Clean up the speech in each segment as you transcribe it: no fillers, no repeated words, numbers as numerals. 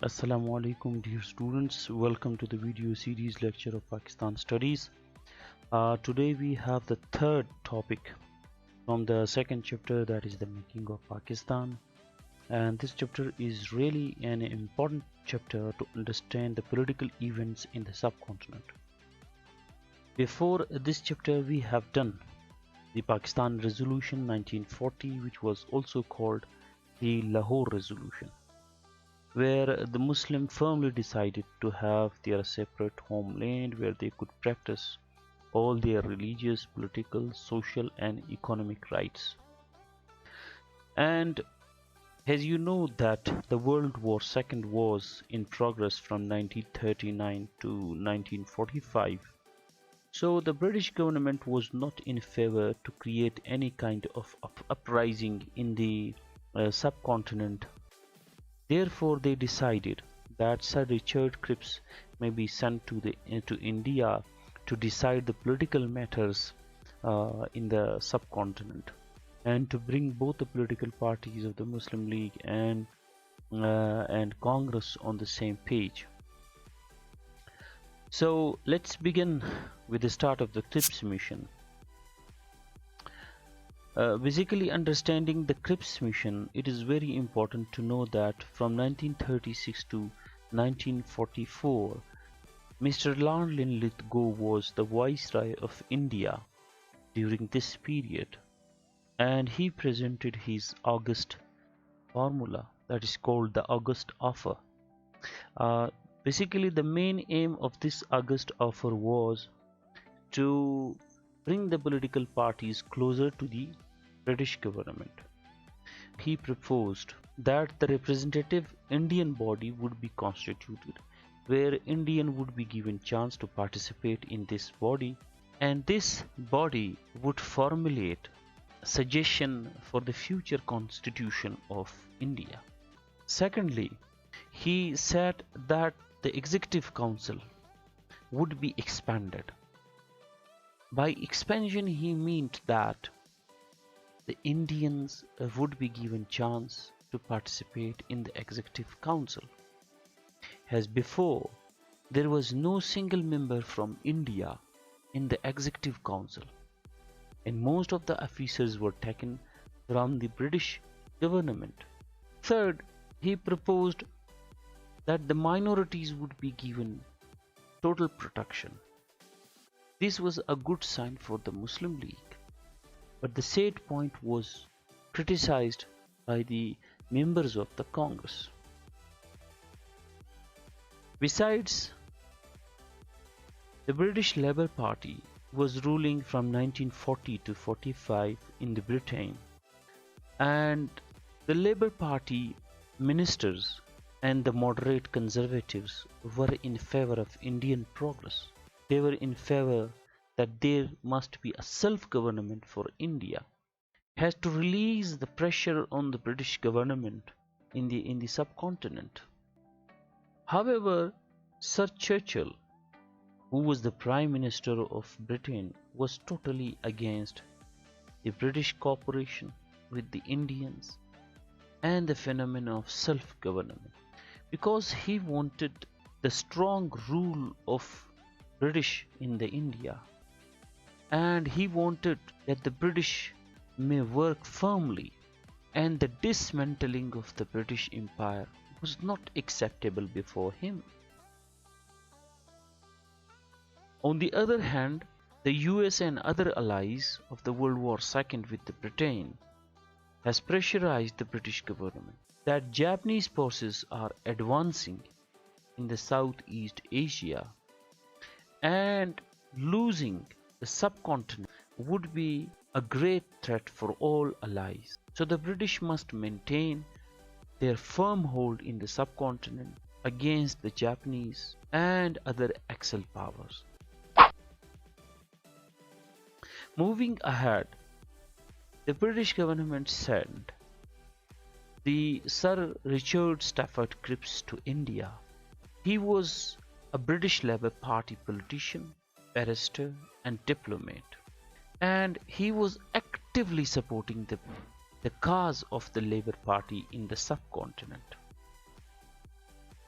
Assalamu alaikum dear students, welcome to the video series lecture of Pakistan studies. Today we have the third topic from the second chapter, that is the making of Pakistan, and this chapter is really an important chapter to understand the political events in the subcontinent. Before this chapter we have done the Pakistan Resolution 1940, which was also called the Lahore Resolution, where the Muslims firmly decided to have their separate homeland where they could practice all their religious, political, social and economic rights. And as you know that the World War II was in progress from 1939 to 1945, so the British government was not in favor to create any kind of uprising in the subcontinent. Therefore, they decided that Sir Richard Cripps may be sent to India to decide the political matters in the subcontinent, and to bring both the political parties of the Muslim League and Congress on the same page. So let's begin with the start of the Cripps mission. Basically, understanding the Cripps mission, it is very important to know that from 1936 to 1944, Mr. Lord Linlithgow was the Viceroy of India during this period, and he presented his August formula, that is called the August Offer. Basically, the main aim of this August Offer was to bring the political parties closer to the British government. He proposed that the representative Indian body would be constituted, where Indian would be given chance to participate in this body, and this body would formulate suggestion for the future constitution of India. Secondly, he said that the executive council would be expanded. By expansion he meant that the Indians would be given chance to participate in the executive council. As before, there was no single member from India in the executive council, and most of the officers were taken from the British government. Third, he proposed that the minorities would be given total protection. This was a good sign for the Muslim League, but the said point was criticized by the members of the Congress. Besides, the British Labour Party was ruling from 1940 to 45 in the Britain, and the Labour Party ministers and the moderate conservatives were in favor of Indian progress. They were in favor that there must be a self-government for India, has to release the pressure on the British government in the subcontinent. However, Sir Churchill, who was the Prime Minister of Britain, was totally against the British cooperation with the Indians and the phenomenon of self-government, because he wanted the strong rule of British in the India, and he wanted that the British may work firmly, and the dismantling of the British Empire was not acceptable before him. On the other hand, the US and other allies of the World War II with the Britain has pressurized the British government that Japanese forces are advancing in the Southeast Asia, and losing the subcontinent would be a great threat for all allies. So the British must maintain their firm hold in the subcontinent against the Japanese and other Axis powers. Moving ahead, the British government sent the Sir Richard Stafford Cripps to India. He was a British Labour Party politician, barrister and diplomat, and he was actively supporting the cause of the Labour Party in the subcontinent.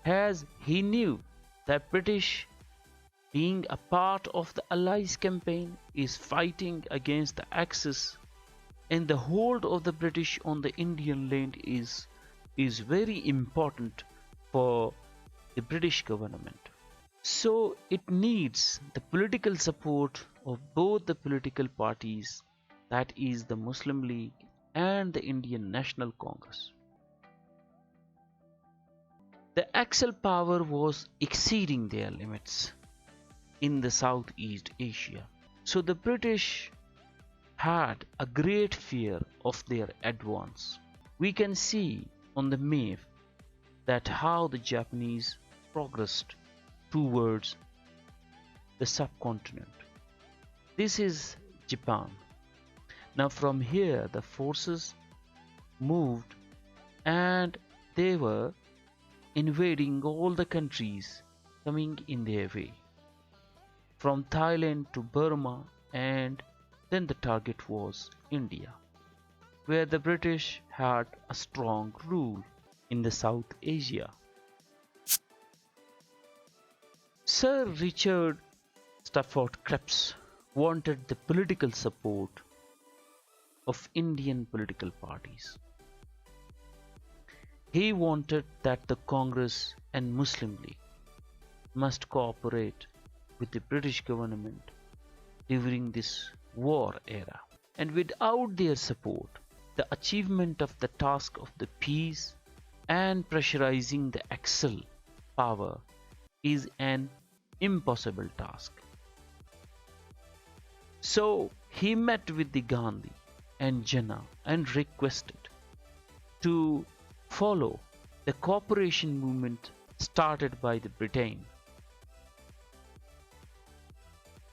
as he knew that British, being a part of the Allies campaign, is fighting against the Axis, and the hold of the British on the Indian land is very important for the British government. So it needs the political support of both the political parties, that is the Muslim League and the Indian National Congress. The Axis power was exceeding their limits in the Southeast Asia. So the British had a great fear of their advance. We can see on the map that how the Japanese progressed towards the subcontinent. This is Japan. Now from here the forces moved and they were invading all the countries coming in their way, from Thailand to Burma, and then the target was India, where the British had a strong rule in the South Asia. Sir Richard Stafford Cripps wanted the political support of Indian political parties. He wanted that the Congress and Muslim League must cooperate with the British government during this war era. And without their support, the achievement of the task of the peace and pressurizing the Axis power is an impossible task. So he met with the Gandhi and Jinnah and requested to follow the cooperation movement started by the Britain.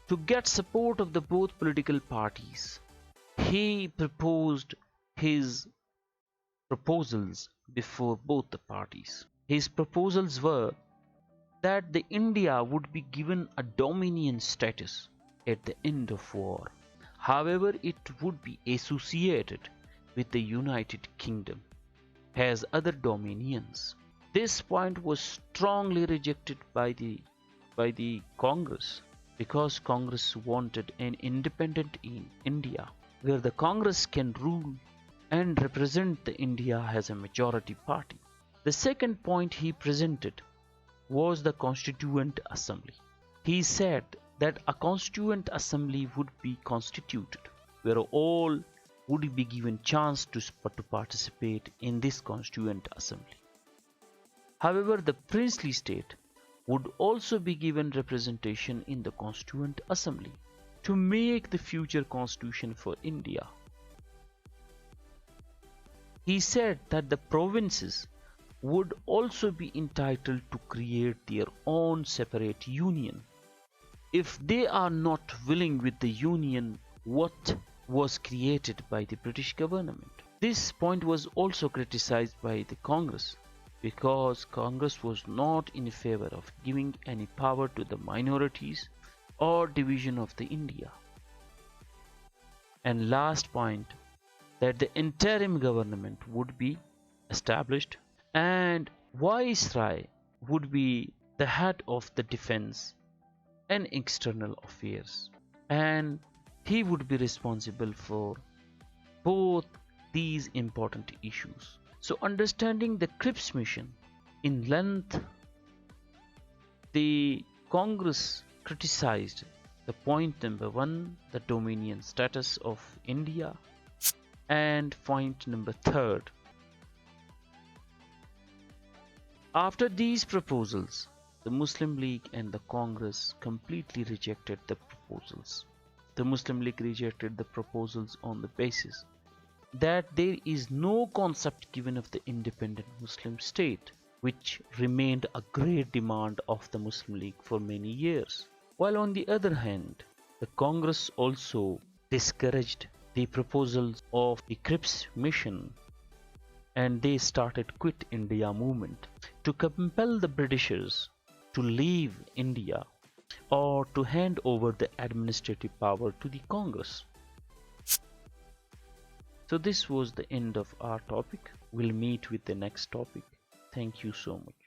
To get support of the both political parties, he proposed his proposals before both the parties. His proposals were that the India would be given a dominion status at the end of war. However, it would be associated with the United Kingdom as other dominions. This point was strongly rejected by the Congress, because Congress wanted an independent in India where the Congress can rule and represent the India as a majority party. The second point he presented was the Constituent Assembly. He said that a Constituent Assembly would be constituted where all would be given chance to participate in this Constituent Assembly. However, the princely state would also be given representation in the Constituent Assembly to make the future constitution for India. He said that the provinces would also be entitled to create their own separate union if they are not willing with the union what was created by the British government. This point was also criticized by the Congress, because Congress was not in favor of giving any power to the minorities or division of the India. And last point, that the interim government would be established and Viceroy would be the head of the defense and external affairs, and he would be responsible for both these important issues. So understanding the Cripps mission in length, the Congress criticized the point number 1, the dominion status of India, and point number 3. After these proposals, the Muslim League and the Congress completely rejected the proposals. The Muslim League rejected the proposals on the basis that there is no concept given of the independent Muslim state, which remained a great demand of the Muslim League for many years. While on the other hand, the Congress also discouraged the proposals of the Cripps mission, and they started Quit India movement to compel the Britishers to leave India or to hand over the administrative power to the Congress. So this was the end of our topic. We'll meet with the next topic. Thank you so much.